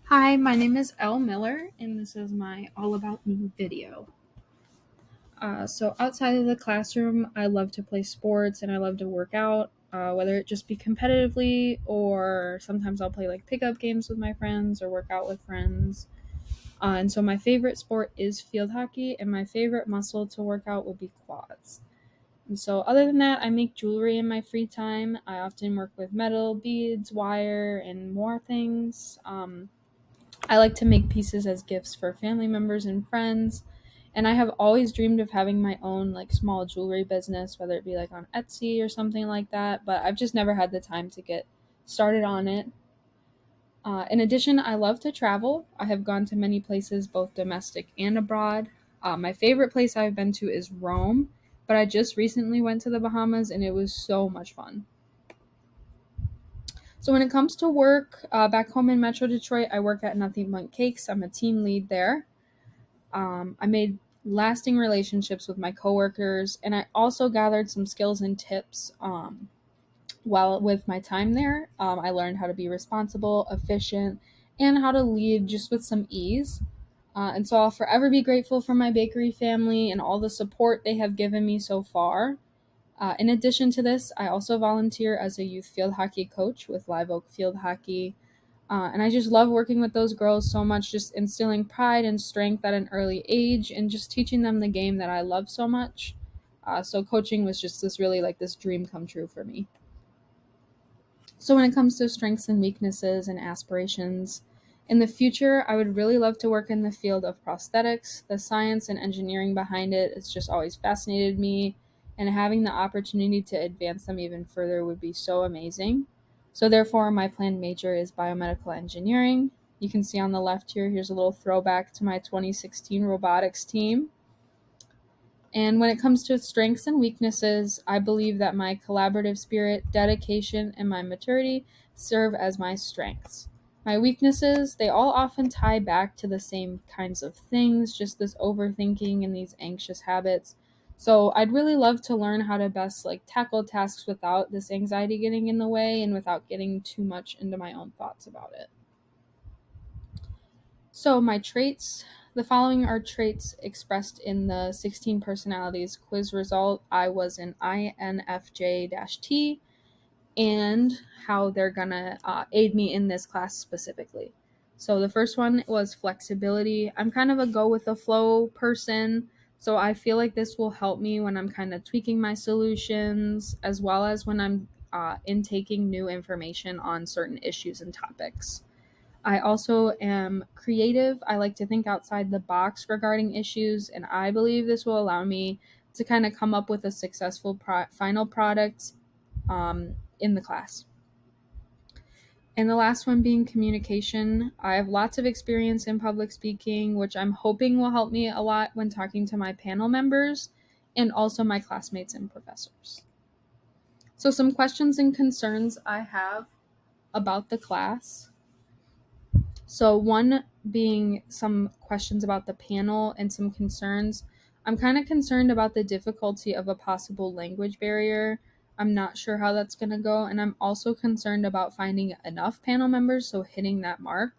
Hi, my name is Elle Miller, and this is my All About Me video. So, outside of the classroom, I love to play sports and I love to work out, whether it just be competitively or sometimes I'll play like pickup games with my friends or work out with friends. And so, my favorite sport is field hockey, and my favorite muscle to work out would be quads. And so, other than that, I make jewelry in my free time. I often work with metal, beads, wire, and more things. I like to make pieces as gifts for family members and friends. And I have always dreamed of having my own like small jewelry business, whether it be like on Etsy or something like that, but I've just never had the time to get started on it. In addition, I love to travel. I have gone to many places, both domestic and abroad. My favorite place I've been to is Rome, but I just recently went to the Bahamas and it was so much fun. So when it comes to work, back home in Metro Detroit, I work at Nothing But Cakes. I'm a team lead there. I made lasting relationships with my coworkers, and I also gathered some skills and tips while with my time there. I learned how to be responsible, efficient, and how to lead just with some ease. And so I'll forever be grateful for my bakery family and all the support they have given me so far. In addition to this, I also volunteer as a youth field hockey coach with Live Oak Field Hockey. And I just love working with those girls so much, just instilling pride and strength at an early age and just teaching them the game that I love so much. So coaching was just this really like this dream come true for me. So when it comes to strengths and weaknesses and aspirations, in the future, I would really love to work in the field of prosthetics. The science and engineering behind it has just always fascinated me, and having the opportunity to advance them even further would be so amazing. So therefore, my planned major is biomedical engineering. You can see on the left here, here's a little throwback to my 2016 robotics team. And when it comes to strengths and weaknesses, I believe that my collaborative spirit, dedication, and my maturity serve as my strengths. My weaknesses, they all often tie back to the same kinds of things, just this overthinking and these anxious habits. So I'd really love to learn how to best like tackle tasks without this anxiety getting in the way and without getting too much into my own thoughts about it. So, my traits, the following are traits expressed in the 16 personalities quiz result. I was an INFJ T, and how they're gonna aid me in this class specifically. So, the first one was flexibility. I'm kind of a go with the flow person. So, I feel like this will help me when I'm kind of tweaking my solutions as well as when I'm intaking new information on certain issues and topics. I also am creative. I like to think outside the box regarding issues, and I believe this will allow me to kind of come up with a successful final product in the class. And the last one being communication. I have lots of experience in public speaking, which I'm hoping will help me a lot when talking to my panel members and also my classmates and professors. So, some questions and concerns I have about the class. So, one being some questions about the panel and some concerns. I'm kind of concerned about the difficulty of a possible language barrier. I'm not sure how that's going to go. And I'm also concerned about finding enough panel members, so hitting that mark.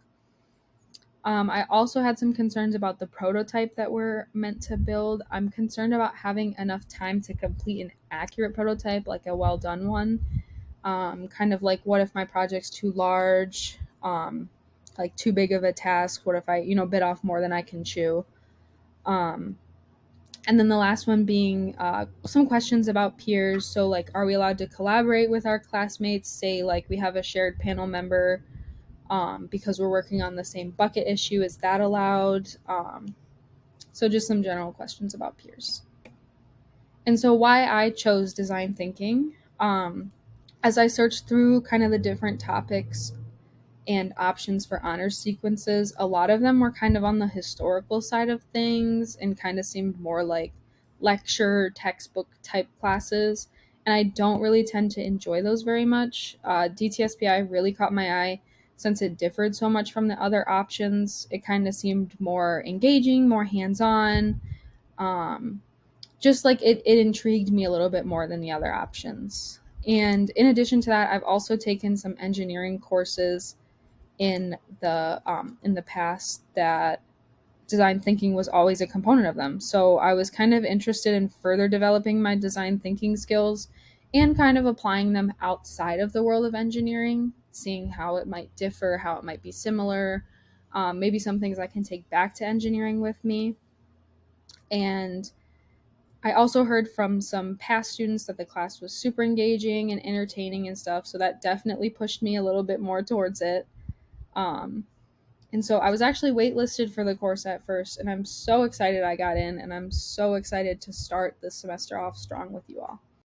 I also had some concerns about the prototype that we're meant to build. I'm concerned about having enough time to complete an accurate prototype, like a well done one. Kind of like, what if my project's too large? Like too big of a task? What if I, bit off more than I can chew? Um, and then the last one being some questions about peers. So, like, are we allowed to collaborate with our classmates? Say, like, we have a shared panel member because we're working on the same bucket issue. Is that allowed? So, just some general questions about peers. And so, why I chose design thinking. As I searched through kind of the different topics and options for honor sequences, a lot of them were kind of on the historical side of things and kind of seemed more like lecture, textbook type classes. And I don't really tend to enjoy those very much. DTSPI really caught my eye since it differed so much from the other options. It kind of seemed more engaging, more hands on. Um, just like it intrigued me a little bit more than the other options. And in addition to that, I've also taken some engineering courses in the past that design thinking was always a component of them. So I was kind of interested in further developing my design thinking skills and kind of applying them outside of the world of engineering, seeing how it might differ, how it might be similar, maybe some things I can take back to engineering with me. And I also heard from some past students that the class was super engaging and entertaining and stuff. So that definitely pushed me a little bit more towards it. Um, and so I was actually waitlisted for the course at first, and I'm so excited I got in, and I'm so excited to start this semester off strong with you all.